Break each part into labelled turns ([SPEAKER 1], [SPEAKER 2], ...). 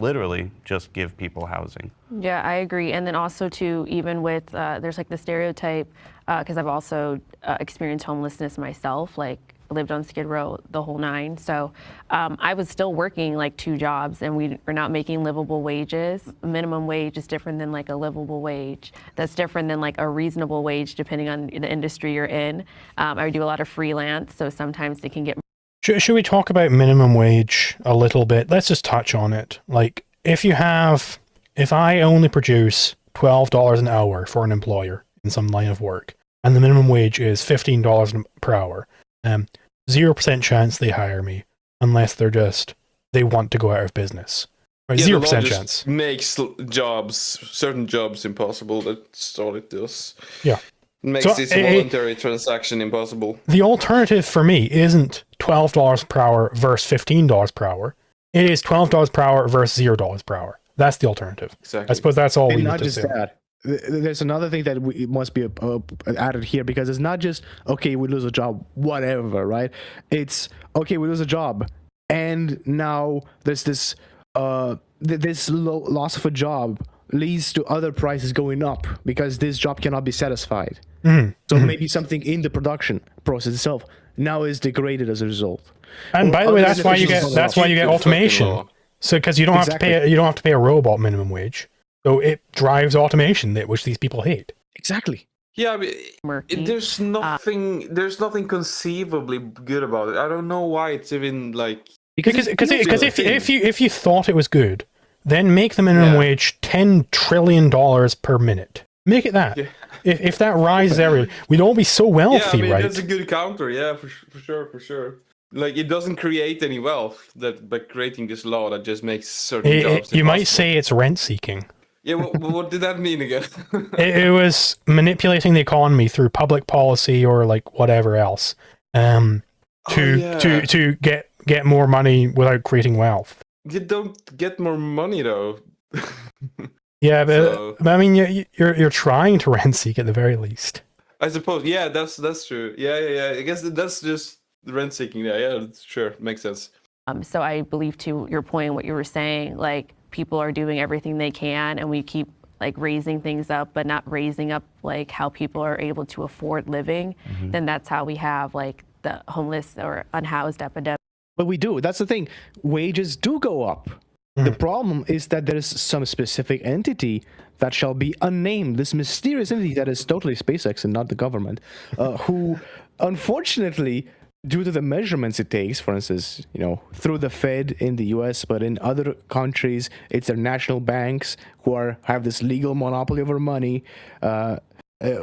[SPEAKER 1] literally just give people housing.
[SPEAKER 2] Yeah, I agree. And then also too, even with, there's like the stereotype, because I've also experienced homelessness myself, like lived on Skid Row the whole nine. So I was still working like 2 jobs and we were not making livable wages. Minimum wage is different than like a livable wage. That's different than like a reasonable wage depending on the industry you're in. I do a lot of freelance, so sometimes it can get.
[SPEAKER 3] Should we talk about minimum wage a little bit? Let's just touch on it. Like, if I only produce $12 an hour for an employer in some line of work, and the minimum wage is $15 per hour, 0% chance they hire me unless they want to go out of business. Right?
[SPEAKER 4] Yeah,
[SPEAKER 3] 0% chance.
[SPEAKER 4] Makes certain jobs impossible. That's all it does.
[SPEAKER 3] Yeah.
[SPEAKER 4] Makes this voluntary transaction impossible.
[SPEAKER 3] The alternative for me isn't $12 per hour versus $15 per hour. It is $12 per hour versus $0 per hour. That's the alternative.
[SPEAKER 4] Exactly.
[SPEAKER 3] I suppose that's all we need to
[SPEAKER 5] say. And not just that. There's another thing that must be added here, because it's not just, okay, we lose a job, whatever, right? It's, okay, we lose a job, and now there's this loss of a job leads to other prices going up because this job cannot be satisfied. So maybe something in the production process itself now is degraded as a result.
[SPEAKER 3] And by the way, that's why you get automation. So because you don't have to pay a robot minimum wage, so it drives automation, which these people hate.
[SPEAKER 5] Exactly.
[SPEAKER 4] Yeah, but there's nothing conceivably good about it. I don't know why it's even like
[SPEAKER 3] because if you thought it was good, then make the minimum wage $10 trillion per minute. Make it that. Yeah. If that rises every, we'd all be so wealthy, right?
[SPEAKER 4] That's a good counter. Yeah, for sure. Like, it doesn't create any wealth by creating this law that just makes certain jobs impossible.
[SPEAKER 3] You might say it's rent seeking.
[SPEAKER 4] Yeah, what did that mean again?
[SPEAKER 3] it was manipulating the economy through public policy or like whatever else, to get more money without creating wealth.
[SPEAKER 4] You don't get more money though.
[SPEAKER 3] Yeah, but I mean, you're trying to rent seek at the very least.
[SPEAKER 4] I suppose. Yeah, that's true. Yeah. I guess that's just rent seeking. Yeah, sure, makes sense.
[SPEAKER 2] So I believe, to your point, what you were saying, like people are doing everything they can, and we keep like raising things up, but not raising up like how people are able to afford living. Then that's how we have like the homeless or unhoused epidemic.
[SPEAKER 5] But we do. That's the thing. Wages do go up. The problem is that there is some specific entity that shall be unnamed, this mysterious entity that is totally SpaceX and not the government, who, unfortunately, due to the measurements it takes, for instance, through the Fed in the US, but in other countries, it's their national banks who have this legal monopoly over money,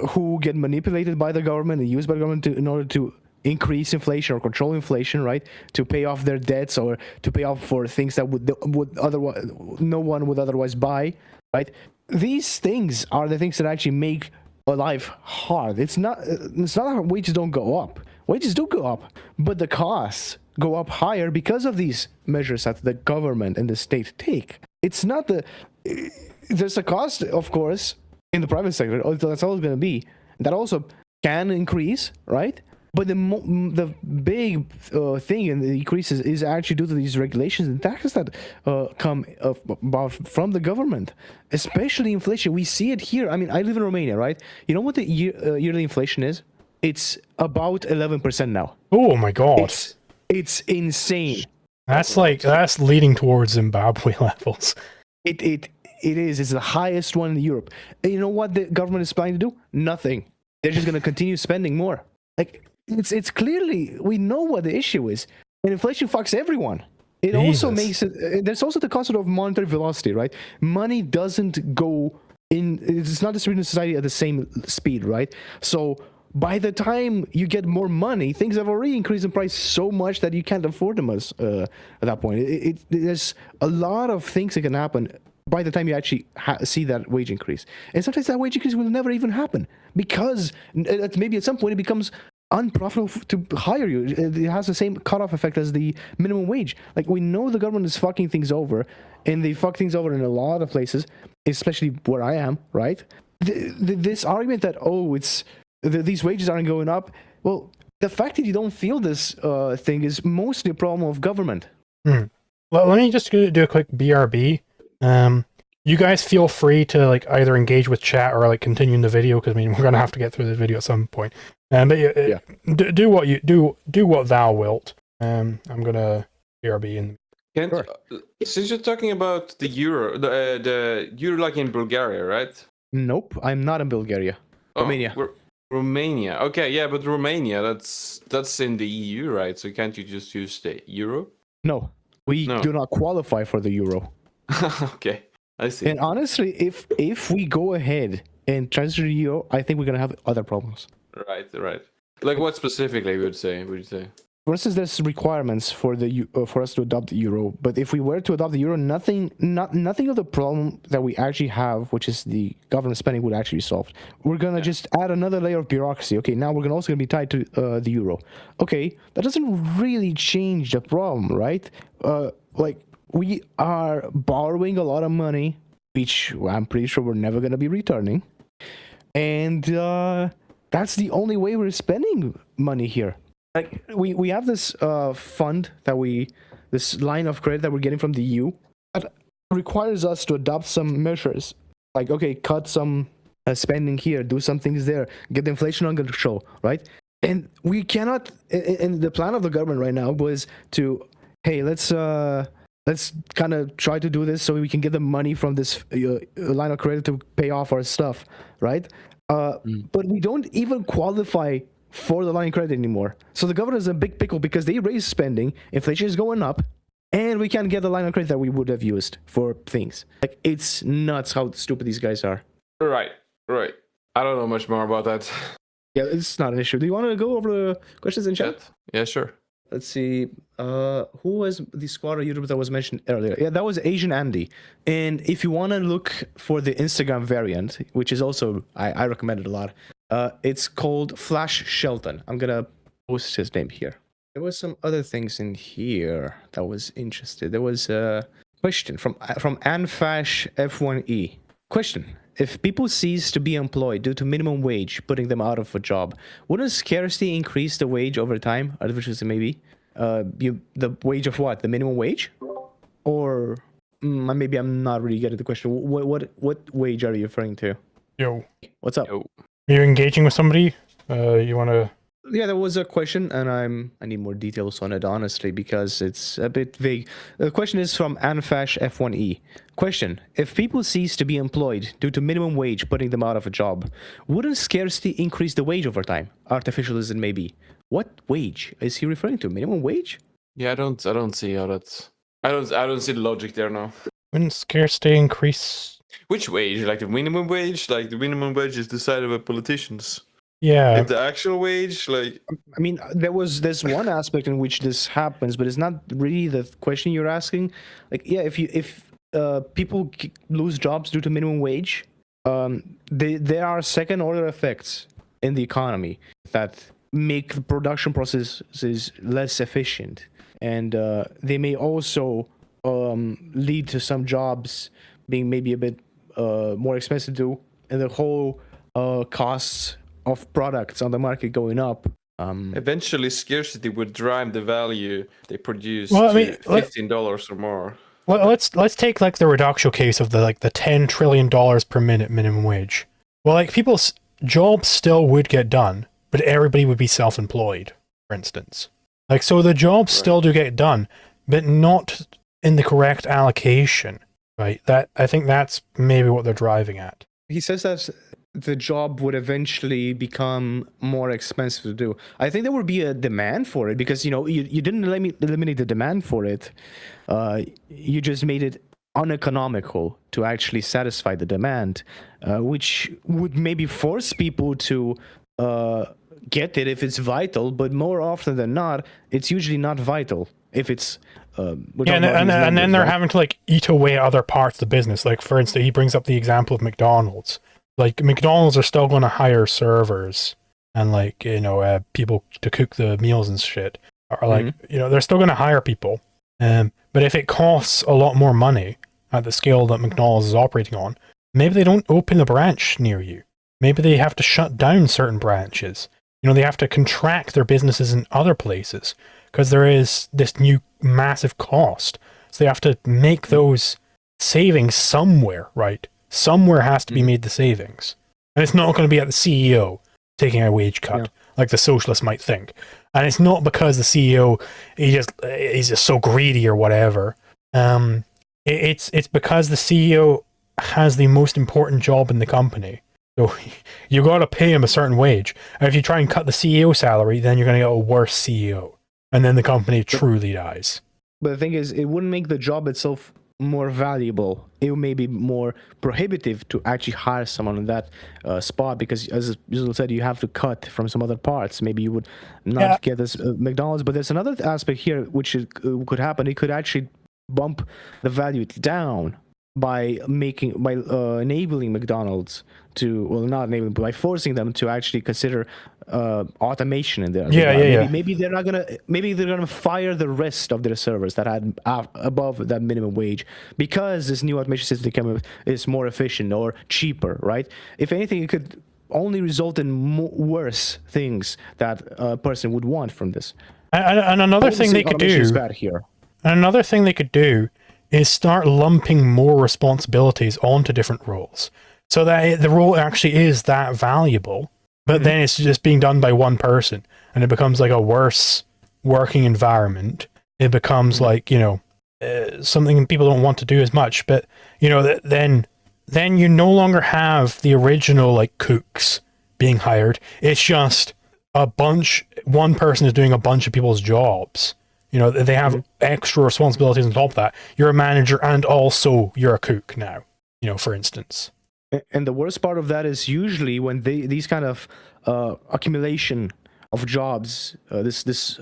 [SPEAKER 5] who get manipulated by the government and used by the government in order to increase inflation or control inflation, right? To pay off their debts or to pay off for things that would otherwise no one would otherwise buy, right? These things are the things that actually make a life hard. It's not that wages don't go up. Wages do go up, but the costs go up higher because of these measures that the government and the state take. It's not there's a cost, of course, in the private sector. That's always going to be. That also can increase, right? But the big thing in the increases is actually due to these regulations and taxes that come from the government, especially inflation. We see it here. I mean, I live in Romania, right? You know what the yearly inflation is? It's about 11% now.
[SPEAKER 3] Oh my god!
[SPEAKER 5] It's insane.
[SPEAKER 3] That's leading towards Zimbabwe levels.
[SPEAKER 5] It is. It's the highest one in Europe. And you know what the government is planning to do? Nothing. They're just going to continue spending more. Like. It's clearly, we know what the issue is, and inflation fucks everyone. It also makes it, there's also the concept of monetary velocity, right? Money doesn't go in, it's not distributed in society at the same speed, right? So by the time you get more money, things have already increased in price so much that you can't afford them at that point. There's a lot of things that can happen by the time you actually see that wage increase. And sometimes that wage increase will never even happen because maybe at some point it becomes unprofitable to hire you. It has the same cutoff effect as the minimum wage. Like, we know the government is fucking things over, and they fuck things over in a lot of places, especially where I am, right? This argument that, these wages aren't going up, well, the fact that you don't feel this thing is mostly a problem of government.
[SPEAKER 3] Well, let me just do a quick BRB. You guys feel free to like either engage with chat or like continue in the video because I mean we're gonna have to get through the video at some point. But
[SPEAKER 5] Yeah.
[SPEAKER 3] do what you do what thou wilt. I'm gonna BRB in.
[SPEAKER 4] Can't,
[SPEAKER 5] Sure.
[SPEAKER 4] since you're talking about the euro, you're like in Bulgaria, right?
[SPEAKER 5] Nope, I'm not in Bulgaria. Romania.
[SPEAKER 4] Romania. Okay, yeah, but Romania, that's in the EU, right? So can't you just use the euro?
[SPEAKER 5] No, we
[SPEAKER 4] No.
[SPEAKER 5] do not qualify for the euro.
[SPEAKER 4] Okay, I see.
[SPEAKER 5] And honestly, if we go ahead and transfer the euro, I think we're gonna have other problems.
[SPEAKER 4] Right. Like what specifically would you say?
[SPEAKER 5] For instance, there's requirements for for us to adopt the euro. But if we were to adopt the euro, nothing of the problem that we actually have, which is the government spending, would actually be solved. We're gonna just add another layer of bureaucracy. Okay, now we're also gonna be tied to the euro. Okay, that doesn't really change the problem, right? Like we are borrowing a lot of money, which I'm pretty sure we're never gonna be returning, and that's the only way we're spending money here. Like we have this fund this line of credit that we're getting from the EU that requires us to adopt some measures. Like, okay, cut some spending here, do some things there, get the inflation under control, right? And we cannot. And the plan of the government right now was to, hey, let's kind of try to do this so we can get the money from this line of credit to pay off our stuff, right? But we don't even qualify for the line of credit anymore. So the government is in a big pickle because they raise spending, inflation is going up, and we can't get the line of credit that we would have used for things. Like, it's nuts how stupid these guys are.
[SPEAKER 4] Right. I don't know much more about that.
[SPEAKER 5] Yeah, it's not an issue. Do you want to go over the questions in chat?
[SPEAKER 4] Yeah, sure.
[SPEAKER 5] Let's see. Who was the squatter YouTuber that was mentioned earlier? Yeah, that was Asian Andy. And if you want to look for the Instagram variant, which is also, I recommend it a lot, it's called Flash Shelton. I'm going to post his name here. There was some other things in here that was interesting. There was a question from Anfash F1E. Question. If people cease to be employed due to minimum wage, putting them out of a job, wouldn't scarcity increase the wage over time? Artificially, maybe. The wage of what? The minimum wage? Or maybe I'm not really getting the question. What wage are you referring to?
[SPEAKER 3] Yo,
[SPEAKER 5] What's up?
[SPEAKER 4] Yo.
[SPEAKER 3] you're engaging with somebody. You want to?
[SPEAKER 5] Yeah, there was a question, and I need more details on it, honestly, because it's a bit vague. The question is from Anfash F1E. Question: if people cease to be employed due to minimum wage putting them out of a job, wouldn't scarcity increase the wage over time? Artificial as it may be. What wage is he referring to? Minimum wage?
[SPEAKER 4] Yeah, I don't see how that's. I don't see the logic there now.
[SPEAKER 3] Wouldn't scarcity increase?
[SPEAKER 4] Which wage? Like the minimum wage? Like the minimum wage is decided by politicians.
[SPEAKER 3] Yeah.
[SPEAKER 4] Like the actual wage, like
[SPEAKER 5] I mean, there's one aspect in which this happens, but it's not really the question you're asking. Like, yeah, if people lose jobs due to minimum wage, there are second order effects in the economy that make the production processes less efficient, and they may also lead to some jobs being maybe a bit more expensive to do, and the whole costs of products on the market going up.
[SPEAKER 4] eventually scarcity would drive the value they produce
[SPEAKER 3] Well, I
[SPEAKER 4] to
[SPEAKER 3] mean,
[SPEAKER 4] $15 or more.
[SPEAKER 3] Well, let's take like the reduction case of the $10 trillion per minute minimum wage. Well, like people's jobs still would get done, but everybody would be self-employed, for instance. Like, so the jobs still do get done, but not in the correct allocation, right? I think that's maybe what they're driving at.
[SPEAKER 5] He says that the job would eventually become more expensive to do. I think there would be a demand for it because, you didn't eliminate the demand for it. You just made it uneconomical to actually satisfy the demand, which would maybe force people to get it if it's vital, but more often than not, it's usually not vital if it's and
[SPEAKER 3] then they're having to like eat away at other parts of the business. Like, for instance, he brings up the example of McDonald's. Like, McDonald's are still going to hire servers and like people to cook the meals and shit. Or like they're still going to hire people. But if it costs a lot more money at the scale that McDonald's is operating on, maybe they don't open a branch near you. Maybe they have to shut down certain branches. They have to contract their businesses in other places because there is this new massive cost. So they have to make those savings somewhere, right? Somewhere has to be made the savings. And it's not going to be at the CEO taking a wage cut, like the socialists might think. And it's not because the CEO he's just so greedy or whatever. It's because the CEO has the most important job in the company. So you got to pay him a certain wage. And if you try and cut the CEO salary, then you're going to get a worse CEO. And then the company truly dies.
[SPEAKER 5] But the thing is, it wouldn't make the job itself more valuable. It may be more prohibitive to actually hire someone in that spot, because, as Yuzul said, you have to cut from some other parts. Maybe you would not get this McDonald's. But there's another aspect here which could happen. It could actually bump the value down by enabling McDonald's to, well, not enabling, but by forcing them to actually consider automation in there. Maybe they're not gonna. Maybe they're gonna fire the rest of their servers that had above that minimum wage, because this new automation system is more efficient or cheaper, right? If anything, it could only result in worse things that a person would want from this.
[SPEAKER 3] And another thing they could do
[SPEAKER 5] is bad here.
[SPEAKER 3] And another thing they could do is start lumping more responsibilities onto different roles, so that the role actually is that valuable, but then it's just being done by one person, and it becomes like a worse working environment. It becomes like, something people don't want to do as much, but, then you no longer have the original, like, cooks being hired. It's just one person is doing a bunch of people's jobs. They have extra responsibilities on top of that. You're a manager and also you're a cook now, for instance.
[SPEAKER 5] And the worst part of that is usually when these kind of accumulation of jobs, this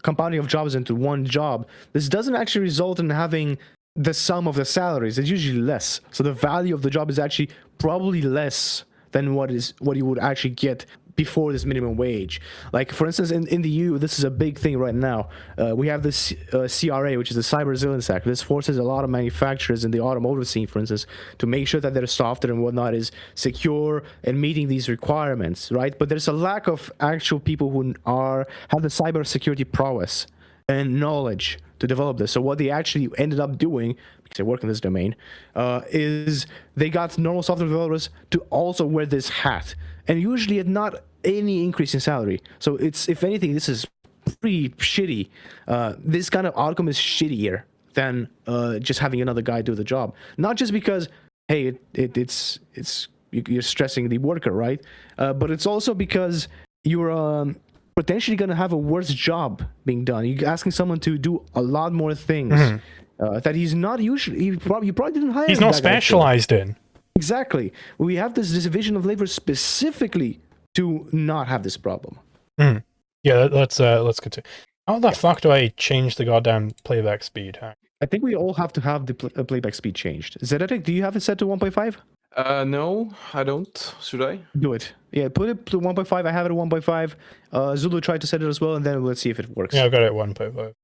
[SPEAKER 5] compounding of jobs into one job, this doesn't actually result in having the sum of the salaries. It's usually less. So the value of the job is actually probably less than what you would actually get before this minimum wage. Like, for instance, in the EU, this is a big thing right now. We have this CRA, which is the Cyber Resilience Act. This forces a lot of manufacturers in the automotive scene, for instance, to make sure that their software and whatnot is secure and meeting these requirements, right? But there's a lack of actual people who have the cybersecurity prowess and knowledge to develop this. So what they actually ended up doing, because I work in this domain, is they got normal software developers to also wear this hat, and usually at not any increase in salary. So it's, if anything, this is pretty shitty. This kind of outcome is shittier than just having another guy do the job. Not just because, hey, you're stressing the worker, right? But it's also because you're potentially going to have a worse job being done. You're asking someone to do a lot more things that he's not usually. You probably didn't hire.
[SPEAKER 3] He's not specialized in.
[SPEAKER 5] Exactly. We have this division of labor specifically to not have this problem.
[SPEAKER 3] Yeah, let's continue. How the fuck do I change the goddamn playback speed?
[SPEAKER 5] I think we all have to have the playback speed changed. Zedetic, do you have it set to 1.5?
[SPEAKER 4] No, I don't. Should I?
[SPEAKER 5] Do it. Yeah, put it to 1.5. I have it at 1.5. Zulu tried to set it as well, and then let's see if it works.
[SPEAKER 3] Yeah, I've got it at 1.5.